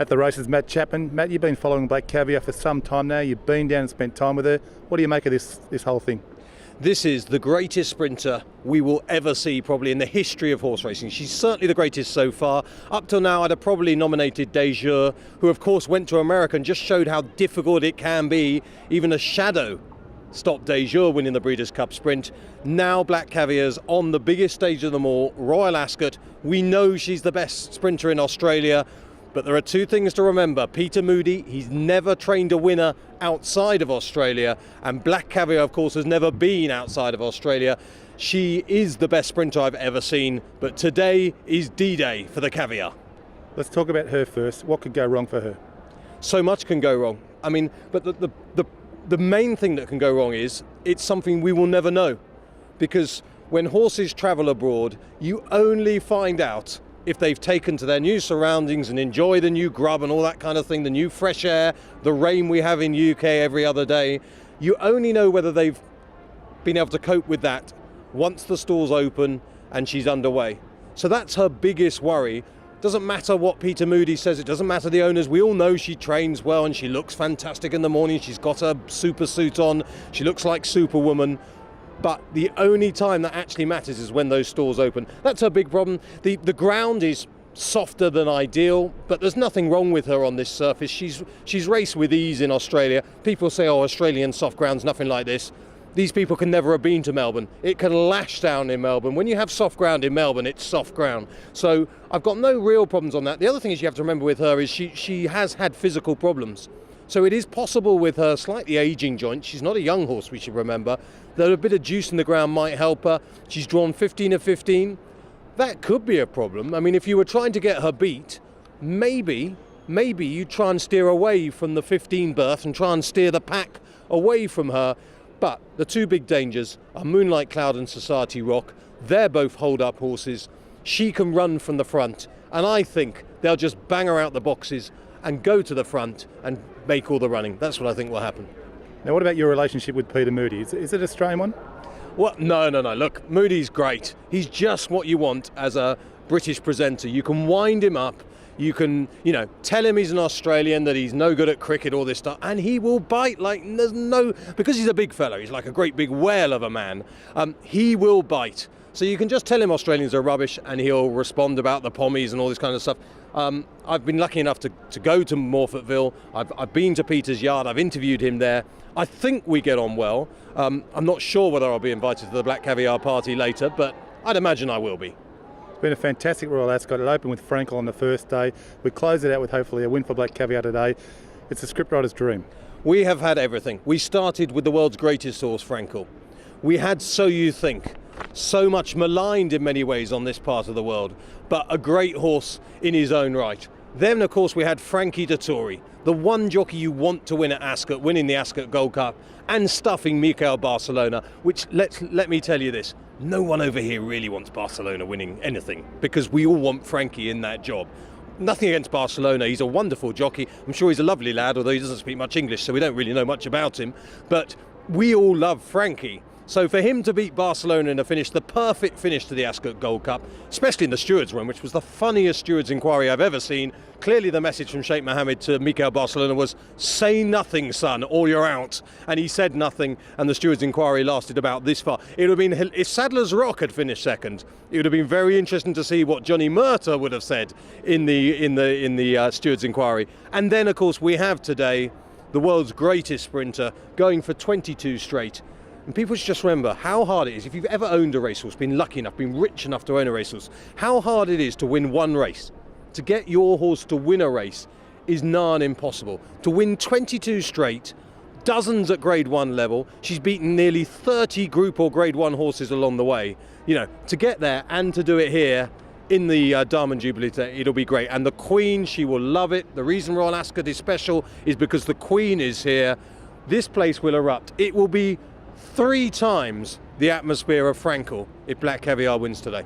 At the races, Matt Chapman. Matt, you've been following Black Caviar for some time now. You've been down and spent time with her. What do you make of this whole thing? This is the greatest sprinter we will ever see probably in the history of horse racing. She's certainly the greatest so far. Up till now I'd have probably nominated Dejour, who of course went to America and just showed how difficult it can be. Even a shadow stopped Dejour winning the Breeders' Cup Sprint. Now Black Caviar's on the biggest stage of them all, Royal Ascot. We know she's the best sprinter in Australia. But there are two things to remember. Peter Moody, he's never trained a winner outside of Australia. And Black Caviar, of course, has never been outside of Australia. She is the best sprinter I've ever seen. But today is D-Day for the Caviar. Let's talk about her first. What could go wrong for her? So much can go wrong. I mean, but the main thing that can go wrong is it's something we will never know. Because when horses travel abroad, you only find out if they've taken to their new surroundings and enjoy the new grub and all that kind of thing, the new fresh air, the rain we have in UK every other day. You only know whether they've been able to cope with that once the stall's open and she's underway. So that's her biggest worry. Doesn't matter what Peter Moody says, it doesn't matter the owners. We all know she trains well and she looks fantastic in the morning. She's got her super suit on. She looks like Superwoman. But the only time that actually matters is when those stalls open. That's her big problem. The ground is softer than ideal, but there's nothing wrong with her on this surface. She's raced with ease in Australia. People say, oh, Australian soft ground's nothing like this. These people can never have been to Melbourne. It can lash down in Melbourne. When you have soft ground in Melbourne, it's soft ground. So I've got no real problems on that. The other thing is you have to remember with her is she has had physical problems. So it is possible with her slightly aging joint, she's not a young horse, we should remember, that a bit of juice in the ground might help her. She's drawn 15 of 15. That could be a problem. I mean, if you were trying to get her beat, maybe you try and steer away from the 15 berth and try and steer the pack away from her. But the two big dangers are Moonlight Cloud and Society Rock. They're both hold-up horses. She can run from the front, and I think they'll just bang her out the boxes and go to the front and make all the running. That's what I think will happen. Now, what about your relationship with Peter Moody? Is it a strained one? Well, no. Look, Moody's great. He's just what you want as a British presenter. You can wind him up. You can, tell him he's an Australian, that he's no good at cricket, all this stuff, and he will bite like there's no... Because he's a big fellow, he's like a great big whale of a man. He will bite. So you can just tell him Australians are rubbish and he'll respond about the pommies and all this kind of stuff. I've been lucky enough to go to Morphettville. I've been to Peter's yard. I've interviewed him there. I think we get on well. I'm not sure whether I'll be invited to the Black Caviar party later, but I'd imagine I will be. It's been a fantastic Royal Ascot. It opened with Frankel on the first day. We close it out with hopefully a win for Black Caviar today. It's a scriptwriter's dream. We have had everything. We started with the world's greatest horse, Frankel. We had So You Think. So much maligned in many ways on this part of the world, but a great horse in his own right. Then, of course, we had Frankie Dettori, the one jockey you want to win at Ascot, winning the Ascot Gold Cup and stuffing Mikel Barcelona, which, let me tell you this, no one over here really wants Barcelona winning anything because we all want Frankie in that job. Nothing against Barcelona, he's a wonderful jockey. I'm sure he's a lovely lad, although he doesn't speak much English, so we don't really know much about him. But we all love Frankie. So for him to beat Barcelona in a finish, the perfect finish to the Ascot Gold Cup, especially in the Stewards' Run, which was the funniest Stewards' inquiry I've ever seen. Clearly the message from Sheikh Mohammed to Mikel Barcelona was, say nothing, son, or you're out. And he said nothing, and the Stewards' inquiry lasted about this far. It would have been, if Sadler's Rock had finished second, it would have been very interesting to see what Johnny Murtagh would have said in the Stewards' inquiry. And then, of course, we have today the world's greatest sprinter going for 22 straight. And people should just remember how hard it is, if you've ever owned a racehorse, been lucky enough, been rich enough to own a racehorse, how hard it is to win one race. To get your horse to win a race is nigh impossible. To win 22 straight, dozens at Grade 1 level, she's beaten nearly 30 Group or Grade 1 horses along the way. To get there and to do it here in the Diamond Jubilee, it'll be great. And the Queen, she will love it. The reason Royal Ascot is special is because the Queen is here. This place will erupt. It will be 3 times the atmosphere of Frankel if Black Caviar wins today.